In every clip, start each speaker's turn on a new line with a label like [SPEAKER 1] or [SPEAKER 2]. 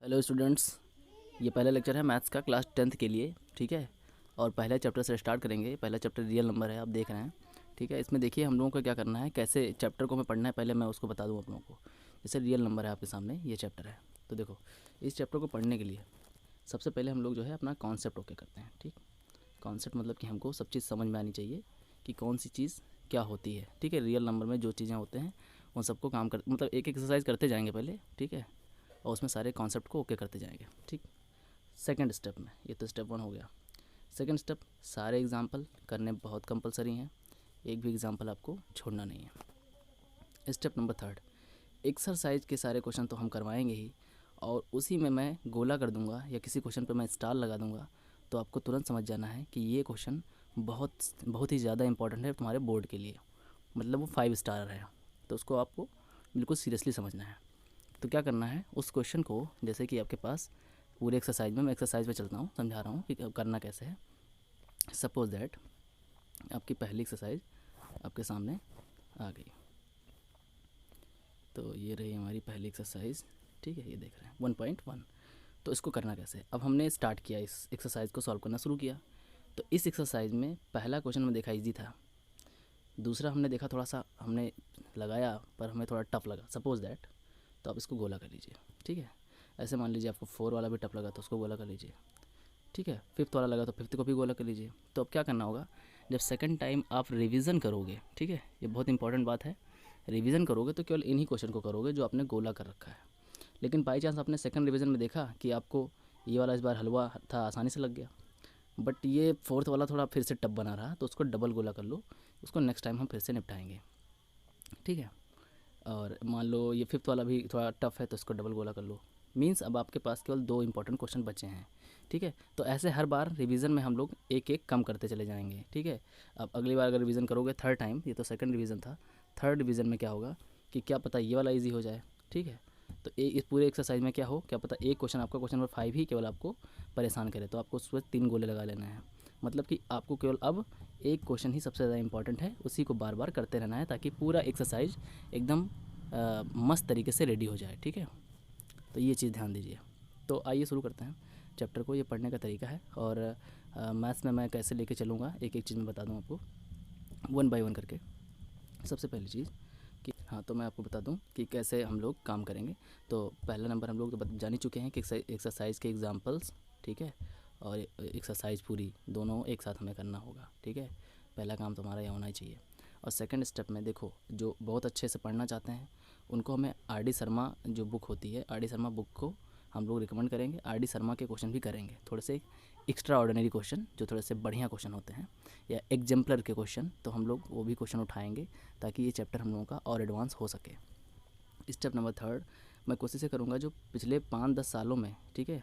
[SPEAKER 1] Hello students, ये पहला lecture है मैथ्स का क्लास 10th के लिए। ठीक है, और पहले चैप्टर से स्टार्ट करेंगे। पहला चैप्टर रियल नंबर है, आप देख रहे हैं। ठीक है, इसमें देखिए हम लोगों को क्या करना है, कैसे चैप्टर को हमें पढ़ना है, पहले मैं उसको बता दूं आप लोगों को। जैसे रियल नंबर है आपके सामने, ये चैप्टर है। तो देखो, इस चैप्टर को पढ़ने के लिए सबसे पहले हम लोग जो है अपना कॉन्सेप्ट ओके करते हैं। ठीक, कॉन्सेप्ट मतलब कि हमको सब चीज़ समझ में आनी चाहिए कि कौन सी चीज़ क्या होती है। ठीक है, रियल नंबर में जो चीज़ें होते हैं उन सबको काम कर मतलब एक एक्सरसाइज करते जाएंगे पहले। ठीक है, और उसमें सारे कॉन्सेप्ट को ओके करते जाएंगे। ठीक, सेकंड स्टेप में, ये तो स्टेप 1 हो गया। सेकंड स्टेप, सारे एग्जाम्पल करने बहुत कंपलसरी हैं, एक भी एग्जाम्पल आपको छोड़ना नहीं है। स्टेप नंबर 3, एक्सरसाइज के सारे क्वेश्चन तो हम करवाएंगे ही, और उसी में मैं गोला कर दूंगा या किसी क्वेश्चन पर मैं स्टार लगा दूंगा, तो आपको तुरंत समझ जाना है कि ये क्वेश्चन बहुत बहुत ही ज़्यादा इंपॉर्टेंट है तुम्हारे बोर्ड के लिए, मतलब वो 5 स्टार है। तो उसको आपको बिल्कुल सीरियसली समझना है। तो क्या करना है, उस क्वेश्चन को, जैसे कि आपके पास पूरे एक्सरसाइज में, मैं एक्सरसाइज में चलता हूँ, समझा रहा हूँ कि करना कैसे है। सपोज दैट आपकी पहली एक्सरसाइज आपके सामने आ गई। तो ये रही हमारी पहली एक्सरसाइज। ठीक है, ये देख रहे हैं 1.1। तो इसको करना कैसे है, अब हमने स्टार्ट किया, इस एक्सरसाइज को सॉल्व करना शुरू किया। तो इस एक्सरसाइज में पहला क्वेश्चन में देखा ईजी था, दूसरा हमने देखा थोड़ा सा हमने लगाया पर हमें थोड़ा टफ लगा, सपोज दैट। तो आप इसको गोला कर लीजिए। ठीक है, ऐसे मान लीजिए आपको 4 वाला भी टफ लगा तो उसको गोला कर लीजिए। ठीक है, 5th वाला लगा तो 5th को भी गोला कर लीजिए। तो अब क्या करना होगा, जब सेकंड टाइम आप रिवीजन करोगे, ठीक है, ये बहुत इंपॉर्टेंट बात है, रिवीजन करोगे तो केवल इन्हीं क्वेश्चन को करोगे जो आपने गोला कर रखा है। लेकिन बाई चांस आपने सेकंड रिवीजन में देखा कि आपको ये वाला इस बार हलवा था, आसानी से लग गया, बट ये 4th वाला थोड़ा फिर से टफ बना रहा, तो उसको डबल गोला कर लो, उसको नेक्स्ट टाइम हम फिर से निपटाएंगे। ठीक है, और मान लो ये 5th वाला भी थोड़ा टफ है तो इसको डबल गोला कर लो। मीन्स अब आपके पास केवल 2 इंपॉर्टेंट क्वेश्चन बचे हैं। ठीक है, तो ऐसे हर बार रिवीजन में हम लोग एक एक कम करते चले जाएंगे। ठीक है, अब अगली बार अगर रिवीजन करोगे थर्ड टाइम, ये तो सेकंड रिवीजन था, थर्ड रिवीजन में क्या होगा कि क्या पता ये वाला ईजी हो जाए। ठीक है, तो इस पूरे एक्सरसाइज में क्या हो, क्या पता एक क्वेश्चन आपका, क्वेश्चन नंबर 5 ही केवल आपको परेशान करे, तो आपको उस पर 3 गोले लगा लेना है। मतलब कि आपको केवल अब एक क्वेश्चन ही सबसे ज़्यादा इंपॉर्टेंट है, उसी को बार बार करते रहना है ताकि पूरा एक्सरसाइज एकदम मस्त तरीके से रेडी हो जाए। ठीक है, तो ये चीज़ ध्यान दीजिए। तो आइए शुरू करते हैं चैप्टर को। ये पढ़ने का तरीका है, और मैथ्स में मैं कैसे लेके चलूँगा एक एक चीज़ मैं बता दूँ आपको 1 बाय 1 करके। सबसे पहली चीज़ कि हाँ, तो मैं आपको बता दूं कि कैसे हम लोग काम करेंगे। तो पहला नंबर हम लोग तो जान ही चुके हैं कि एक्सरसाइज के एग्जांपल्स। ठीक है, और एक्सरसाइज पूरी दोनों एक साथ हमें करना होगा। ठीक है, पहला काम तो हमारा ये होना ही चाहिए। और सेकंड स्टेप में देखो, जो बहुत अच्छे से पढ़ना चाहते हैं उनको हमें आर डी शर्मा जो बुक होती है, आर डी शर्मा बुक को हम लोग रिकमेंड करेंगे। आर डी शर्मा के क्वेश्चन भी करेंगे, थोड़े से एक्स्ट्रा ऑर्डिनरी क्वेश्चन जो थोड़े से बढ़िया क्वेश्चन होते हैं, या एग्जाम्पलर के क्वेश्चन, तो हम लोग वो भी क्वेश्चन उठाएंगे ताकि ये चैप्टर हम लोगों का और एडवांस हो सके। स्टेप नंबर 3, मैं कोशिश करूँगा जो पिछले 5-10 सालों में, ठीक है,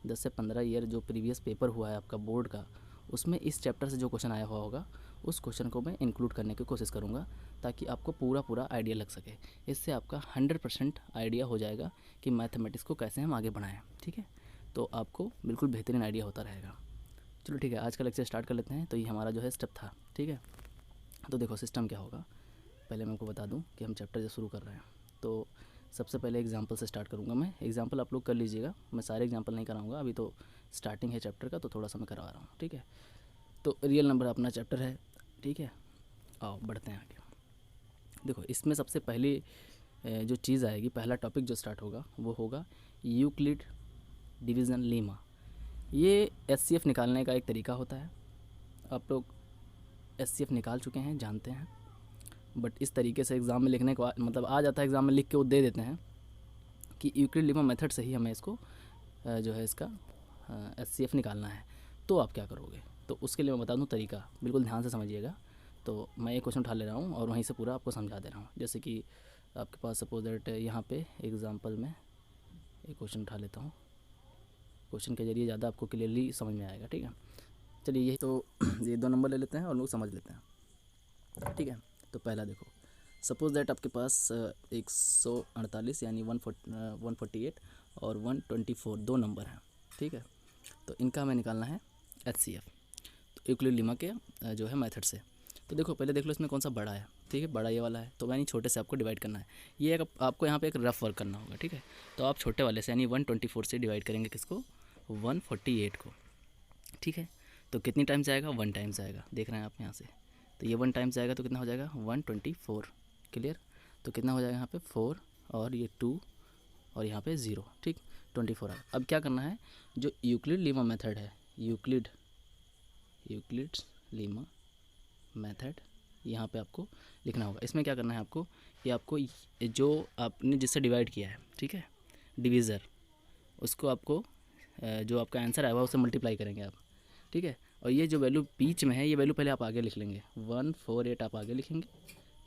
[SPEAKER 1] 10 से 15 ईयर जो प्रीवियस पेपर हुआ है आपका बोर्ड का, उसमें इस चैप्टर से जो क्वेश्चन आया हुआ होगा उस क्वेश्चन को मैं इंक्लूड करने की कोशिश करूँगा ताकि आपको पूरा आइडिया लग सके। इससे आपका 100% आइडिया हो जाएगा कि मैथमेटिक्स को कैसे हम आगे बढ़ाएं। ठीक है, तो आपको बिल्कुल बेहतरीन आइडिया होता रहेगा। चलो ठीक है, आज का लेक्चर स्टार्ट कर लेते हैं। तो ये हमारा जो है स्टेप था। ठीक है, तो देखो सिस्टम क्या होगा, पहले मैं आपको बता दूं कि हम चैप्टर जब शुरू कर रहे हैं तो सबसे पहले एग्जांपल से स्टार्ट करूंगा मैं। एग्जांपल आप लोग कर लीजिएगा, मैं सारे एग्जांपल नहीं कराऊंगा, अभी तो स्टार्टिंग है चैप्टर का तो थोड़ा सा मैं करवा रहा हूँ। ठीक है, तो रियल नंबर अपना चैप्टर है। ठीक है, आओ बढ़ते हैं आगे। देखो, इसमें सबसे पहली जो चीज़ आएगी, पहला टॉपिक जो स्टार्ट होगा वो होगा यूक्लिड डिवीज़न लीमा। ये एचसीएफ निकालने का एक तरीका होता है। आप लोग एचसीएफ निकाल चुके हैं, जानते हैं, बट इस तरीके से एग्ज़ाम में लिखने को मतलब आ जाता है, एग्ज़ाम में लिख के वो दे देते हैं कि यूक्लिड लीमा मेथड से ही हमें इसको जो है इसका एचसीएफ निकालना है। तो आप क्या करोगे, तो उसके लिए मैं बता दूं तरीका, बिल्कुल ध्यान से समझिएगा। तो मैं एक क्वेश्चन उठा ले रहा हूँ और वहीं से पूरा आपको समझा दे रहा हूँ। जैसे कि आपके पास सपोज दैट यहाँ पे एग्ज़ाम्पल में एक क्वेश्चन उठा लेता हूँ, क्वेश्चन के ज़रिए ज़्यादा आपको क्लियरली समझ में आएगा। ठीक है, चलिए ये तो ये 2 नंबर ले लेते हैं और लोग समझ लेते हैं। ठीक है, तो पहला देखो, सपोज़ दैट आपके पास 148 यानी 148 और 124 दो नंबर हैं। ठीक है, तो इनका हमें निकालना है एचसीएफ, तो यूक्लिड लीमा के जो है मेथड से। तो देखो पहले देख लो इसमें कौन सा बड़ा है, ठीक है, बड़ा ये वाला है, तो यानी छोटे से आपको डिवाइड करना है। ये एक आपको यहाँ पे एक रफ वर्क करना होगा, ठीक है। तो आप छोटे वाले से यानी 124 से डिवाइड करेंगे किसको, 148 को, ठीक है। तो कितनी टाइम्स आएगा, 1 टाइम्स आएगा, देख रहे हैं आप यहाँ से। तो ये 1 टाइम्स आएगा तो कितना हो जाएगा, 124, क्लियर। तो कितना हो जाएगा यहाँ पे 4 और ये 2 और यहाँ पे 0, ठीक, 24 आएगा। अब क्या करना है, जो यूक्लिड लीमा मेथड है, यूक्लिड्स लीमा मेथड, यहाँ पे आपको लिखना होगा। इसमें क्या करना है आपको, ये आपको जो आपने जिससे डिवाइड किया है, ठीक है, डिवीज़र, उसको आपको जो आपका आंसर आएगा उससे मल्टीप्लाई करेंगे आप, ठीक है। और ये जो वैल्यू बीच में है, ये वैल्यू पहले आप आगे लिख लेंगे, 148 आप आगे लिखेंगे,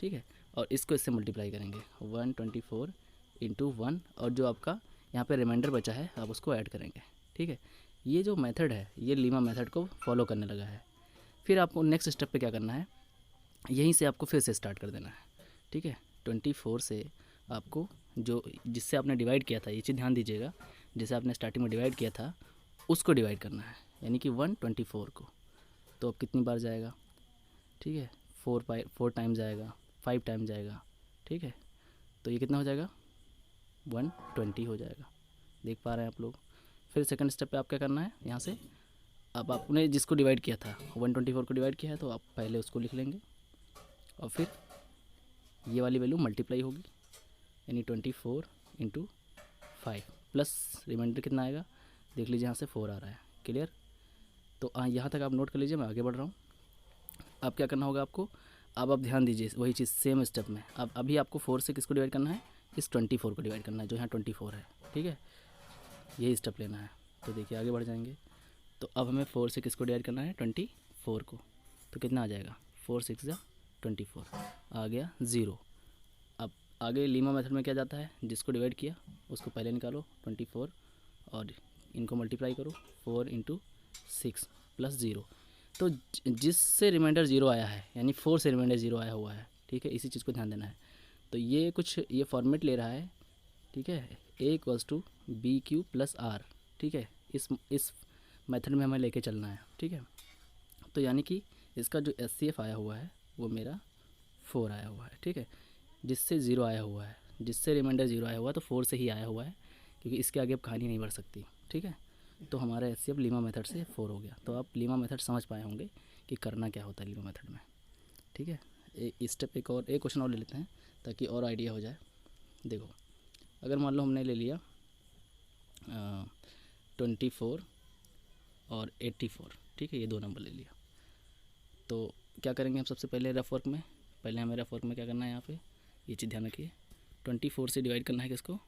[SPEAKER 1] ठीक है। और इसको इससे मल्टीप्लाई करेंगे 124 इंटू 1, और जो आपका यहाँ पे रिमाइंडर बचा है आप उसको ऐड करेंगे, ठीक है। ये जो मेथड है ये लीमा मेथड को फॉलो करने लगा है। फिर आपको नेक्स्ट स्टेप पे क्या करना है, यहीं से आपको फिर से स्टार्ट कर देना है, ठीक है। 24 से आपको जो जिससे आपने डिवाइड किया था, ये चीज़ ध्यान दीजिएगा, जिसे आपने स्टार्टिंग में डिवाइड किया था उसको डिवाइड करना है, यानी कि 124 को। तो अब कितनी बार जाएगा, ठीक है, 4 टाइम जाएगा, 5 टाइम जाएगा, ठीक है। तो ये कितना हो जाएगा, 120 हो जाएगा, देख पा रहे हैं आप लोग। फिर सेकंड स्टेप पे आप क्या करना है, यहाँ से अब आपने जिसको डिवाइड किया था 124 को डिवाइड किया है, तो आप पहले उसको लिख लेंगे और फिर ये वाली वैल्यू मल्टीप्लाई होगी, यानी 24 इंटू 5 प्लस रिमाइंडर कितना आएगा, देख लीजिए यहाँ से 4 आ रहा है, क्लियर। तो यहाँ तक आप नोट कर लीजिए, मैं आगे बढ़ रहा हूँ। अब क्या करना होगा आपको, अब आप ध्यान दीजिए वही चीज़ सेम स्टेप में। अब अभी आपको 4 से किसको डिवाइड करना है, इस 24 को डिवाइड करना है, जो यहाँ 24 है, ठीक है, यही स्टेप लेना है। तो देखिए आगे बढ़ जाएंगे। तो अब हमें 4 से किसको डिवाइड करना है, 24 को। तो कितना आ जाएगा, 4 6 जा 24, आ गया 0। अब आगे लीमा मेथड में क्या जाता है, जिसको डिवाइड किया उसको पहले निकालो 24 और इनको मल्टीप्लाई करो 4 इंटू 6 प्लस 0। तो जिससे रिमाइंडर 0 आया है, यानी 4 से रिमाइंडर 0 आया हुआ है, ठीक है, इसी चीज़ को ध्यान देना है। तो ये कुछ ये फॉर्मेट ले रहा है, ठीक है, A=BQ + R, ठीक है, इस मेथड में हमें लेके चलना है, ठीक है। तो यानी कि इसका जो HCF आया हुआ है वो मेरा 4 आया हुआ है, ठीक है, जिससे 0 आया हुआ है, जिससे रिमाइंडर 0 आया हुआ है, तो 4 से ही आया हुआ है, क्योंकि इसके आगे अब कहानी नहीं बढ़ सकती, ठीक है। तो हमारा HCF लीमा मेथड से 4 हो गया। तो आप लीमा मेथड समझ पाए होंगे कि करना क्या होता है लीमा मेथड में, ठीक है। एक स्टेप एक क्वेश्चन और ले लेते हैं ताकि और आइडिया हो जाए। देखो, अगर मान लो हमने ले लिया 24 और 84, ठीक है, ये 2 नंबर ले लिया। तो क्या करेंगे हम सबसे पहले रफ वर्क में, पहले हमें रफ वर्क में क्या करना है, यहाँ पे ये चीज़ ध्यान रखिए, 24 से डिवाइड करना है किसको,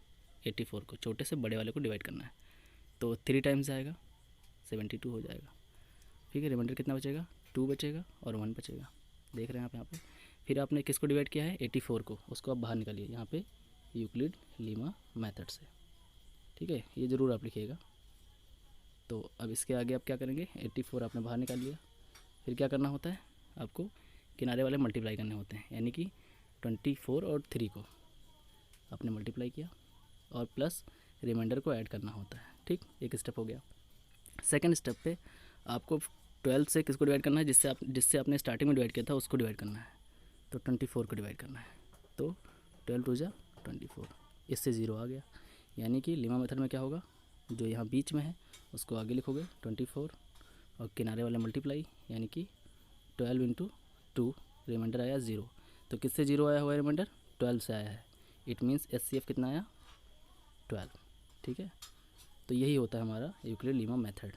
[SPEAKER 1] 84 को, छोटे से बड़े वाले को डिवाइड करना है। तो 3 टाइम्स आएगा, 72 हो जाएगा, ठीक है। रिमाइंडर कितना बचेगा, 2 बचेगा और 1 बचेगा, देख रहे हैं आप यहाँ पे। फिर आपने किसको डिवाइड किया है, 84 को, उसको आप बाहर निकालिए यहाँ पे यूक्लिड लीमा मेथड से, ठीक है, ये ज़रूर आप लिखिएगा। तो अब इसके आगे आप क्या करेंगे, 84 आपने बाहर निकाल लिया। फिर क्या करना होता है आपको, किनारे वाले मल्टीप्लाई करने होते हैं, यानी कि 24 और 3 को आपने मल्टीप्लाई किया और प्लस रिमाइंडर को ऐड करना होता है, ठीक, एक स्टेप हो गया। सेकंड स्टेप पे आपको 12 से किसको डिवाइड करना है, जिससे आपने स्टार्टिंग में डिवाइड किया था उसको डिवाइड करना है। तो 24 को डिवाइड करना है, तो 12 2 जा 24, इससे 0 आ गया। यानी कि लीमा मेथड में क्या होगा, जो यहाँ बीच में है उसको आगे लिखोगे 24 और किनारे वाले मल्टीप्लाई, यानी कि 12 इंटू 2, रिमाइंडर आया 0। तो किससे 0 आया हुआ है रिमाइंडर, 12 से आया है। इट मीन्स HCF कितना आया, 12, ठीक है। तो यही होता है हमारा Euclid Lima method.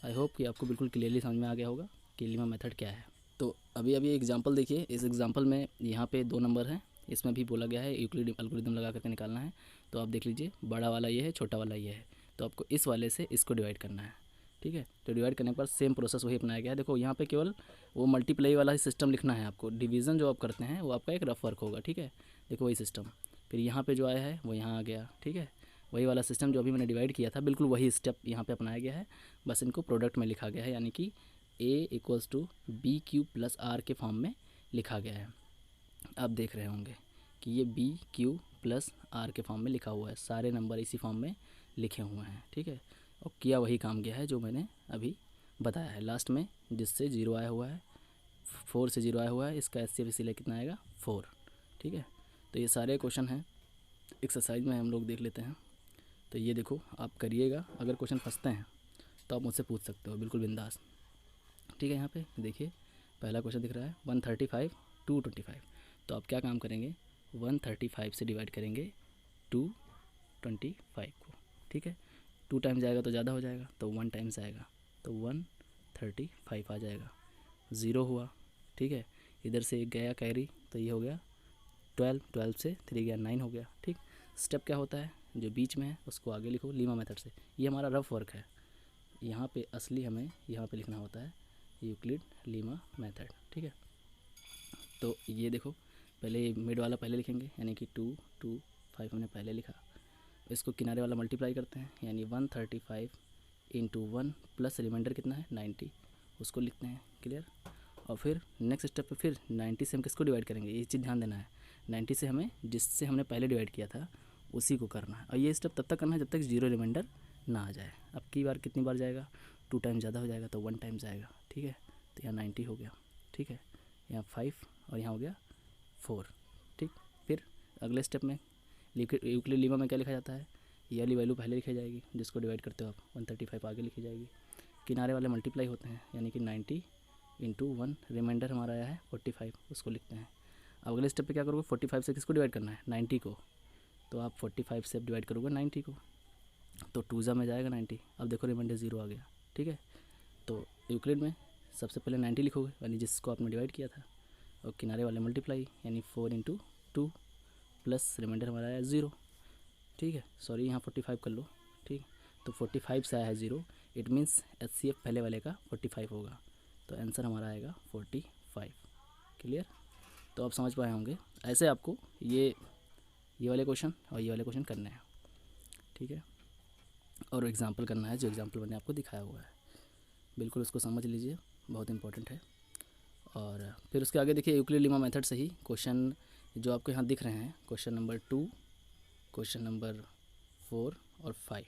[SPEAKER 1] I hope कि आपको बिल्कुल क्लियरली समझ में आ गया होगा कि लीमा मेथड क्या है। तो अभी एग्जांपल देखिए, इस एग्जांपल में यहाँ पे 2 नंबर हैं, इसमें भी बोला गया है यूक्लिड एल्गोरिथम लगा करके निकालना है। तो आप देख लीजिए, बड़ा वाला ये है, छोटा वाला ये है, तो आपको इस वाले से इसको डिवाइड करना है, ठीक है। तो डिवाइड करने पर सेम प्रोसेस वही अपनाया गया है। देखो यहाँ पे केवल वो मल्टीप्लाई वाला ही सिस्टम लिखना है आपको, डिवीज़न जो आप करते हैं वो आपका एक रफ वर्क होगा, ठीक है। देखो वही सिस्टम, फिर यहाँ पे जो आया है वो यहाँ आ गया, ठीक है, वही वाला सिस्टम जो अभी मैंने डिवाइड किया था, बिल्कुल वही स्टेप यहाँ पे अपनाया गया है, बस इनको प्रोडक्ट में लिखा गया है, यानी कि A=BQ + R के फॉर्म में लिखा गया है। आप देख रहे होंगे कि ये BQ + R के फॉर्म में लिखा हुआ है, सारे नंबर इसी फॉर्म में लिखे हुए हैं, ठीक है। और किया वही काम गया है जो मैंने अभी बताया है लास्ट में, जिससे 0 आया हुआ है, 4 से 0 आया हुआ है, इसका HCF इसीलिए कितना आएगा 4। ठीक है, तो ये सारे क्वेश्चन हैं एक्सरसाइज में, हम लोग देख लेते हैं। तो ये देखो आप करिएगा, अगर क्वेश्चन फंसते हैं तो आप मुझसे पूछ सकते हो बिल्कुल बिंदास। ठीक है, यहाँ पे देखिए पहला क्वेश्चन दिख रहा है 135 225। तो आप क्या काम करेंगे, 135 से डिवाइड करेंगे 225 को। ठीक है, 2 टाइम्स जाएगा तो ज़्यादा हो जाएगा, तो 1 टाइम्स आएगा तो 135 आ जाएगा। 0 हुआ। ठीक है, इधर से एक गया कैरी, तो ये हो गया 12, 12 से 3 गया 9 हो गया। ठीक, स्टेप क्या होता है, जो बीच में है उसको आगे लिखो लीमा मेथड से। ये हमारा रफ वर्क है, यहाँ पे असली हमें यहाँ पे लिखना होता है यूक्लिड लीमा मेथड। ठीक है, तो ये देखो पहले मिड वाला पहले लिखेंगे, यानी कि 2 2 5 हमने पहले लिखा। इसको किनारे वाला मल्टीप्लाई करते हैं, यानी 135 इंटू 1 प्लस रिमाइंडर कितना है 90, उसको लिखते हैं। क्लियर। और फिर नेक्स्ट स्टेप पे फिर 90 से हम किसको डिवाइड करेंगे, ये चीज़ ध्यान देना है। 90 से हमें जिससे हमने पहले डिवाइड किया था उसी को करना है, और ये स्टेप तब तक करना है जब तक 0 रिमाइंडर ना आ जाए। अब की बार कितनी बार जाएगा, 2 टाइम ज़्यादा हो जाएगा तो 1 टाइम जाएगा। ठीक है, तो यहाँ 90 हो गया। ठीक है, यहाँ 5 और यहाँ हो गया 4। ठीक, फिर अगले स्टेप में यूक्लिड लीमा में क्या लिखा जाता है, ये वाली वैल्यू पहले लिखी जाएगी, जिसको डिवाइड करते हो आप 135 आगे लिखी जाएगी। किनारे वाले मल्टीप्लाई होते हैं, यानी कि 90 इंटू 1 रिमाइंडर हमारा आया है 45, उसको लिखते हैं। अब अगले स्टेप पे क्या करोगे, 45 से किसको डिवाइड करना है 90 को, तो आप 45 से डिवाइड करोगे 90 को, तो 2 में जाएगा 90। अब देखो रिमाइंडर 0 आ गया। ठीक है, तो यूक्लिड में सबसे पहले 90 लिखोगे, यानी जिसको आपने डिवाइड किया था, और किनारे वाले मल्टीप्लाई, यानी 4 इंटू 2 प्लस रिमाइंडर हमारा आया 0। ठीक है, सॉरी यहाँ 45 कर लो। ठीक, तो 45 से आया है 0, इट मीन्स HCF पहले वाले का 45 होगा, तो आंसर हमारा आएगा 45। क्लियर। तो आप समझ पाए होंगे, ऐसे आपको ये वाले क्वेश्चन और ये वाले क्वेश्चन करने हैं। ठीक है, और एग्जाम्पल करना है, जो एग्जाम्पल मैंने आपको दिखाया हुआ है, बिल्कुल उसको समझ लीजिए, बहुत इंपॉर्टेंट है। और फिर उसके आगे देखिए यूक्लिड लीमा मेथड से ही क्वेश्चन जो आपको यहाँ दिख रहे हैं, क्वेश्चन नंबर 2, क्वेश्चन नंबर 4 और 5,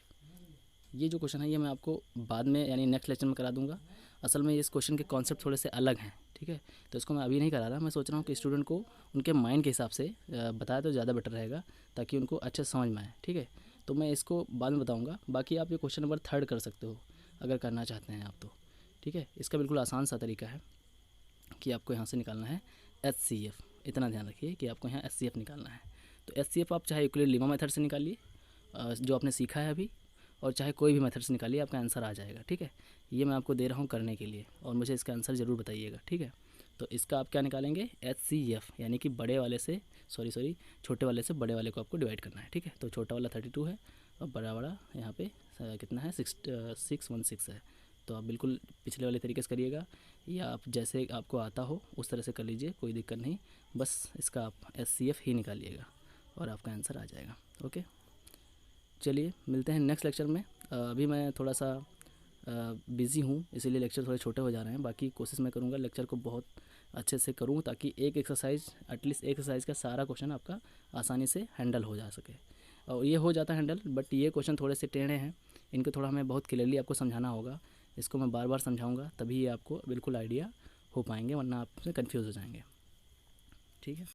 [SPEAKER 1] ये जो क्वेश्चन है ये मैं आपको बाद में यानी नेक्स्ट लेक्चर में करा दूंगा। असल में इस क्वेश्चन के कॉन्सेप्ट थोड़े से अलग हैं। ठीक है, तो इसको मैं अभी नहीं करा रहा, मैं सोच रहा हूँ कि स्टूडेंट को उनके माइंड के हिसाब से बताया तो ज़्यादा बेटर रहेगा, ताकि उनको अच्छे समझ में आए। ठीक है, तो मैं इसको बाद में बताऊँगा। बाकी आप ये क्वेश्चन नंबर 3 कर सकते हो अगर करना चाहते हैं आप तो। ठीक है, इसका बिल्कुल आसान सा तरीका है कि आपको यहाँ से निकालना है HCF। इतना ध्यान रखिए कि आपको यहाँ HCF निकालना है। तो HCF आप चाहे यूक्लिड लीमा मेथड से निकालिए जो आपने सीखा है अभी, और चाहे कोई भी मेथड से निकालिए, आपका आंसर आ जाएगा। ठीक है, ये मैं आपको दे रहा हूँ करने के लिए, और मुझे इसका आंसर ज़रूर बताइएगा। ठीक है, तो इसका आप क्या निकालेंगे HCF, यानी कि बड़े वाले से सॉरी छोटे वाले से बड़े वाले को आपको डिवाइड करना है। ठीक है, तो छोटा वाला 32 है और बड़ा वाला यहाँ पे कितना है 616 है। तो आप बिल्कुल पिछले वाले तरीके से करिएगा, या आप जैसे आपको आता हो उस तरह से कर लीजिए, कोई दिक्कत नहीं। बस इसका आप HCF ही निकालिएगा और आपका आंसर आ जाएगा। ओके, चलिए मिलते हैं नेक्स्ट लेक्चर में। अभी मैं थोड़ा सा बिज़ी हूँ, इसीलिए लेक्चर थोड़े छोटे हो जा रहे हैं। बाकी कोशिश मैं करूँगा लेक्चर को बहुत अच्छे से करूँ, ताकि एक एक्सरसाइज एटलीस्ट एक एक्सरसाइज का सारा क्वेश्चन आपका आसानी से हैंडल हो जा सके। और ये हो जाता है हैंडल, बट ये क्वेश्चन थोड़े से टेढ़े हैं, इनको थोड़ा हमें बहुत क्लियरली आपको समझाना होगा। इसको मैं बार बार समझाऊँगा, तभी ये आपको बिल्कुल आइडिया हो पाएंगे, वरना आप कन्फ्यूज़ हो जाएंगे। ठीक है।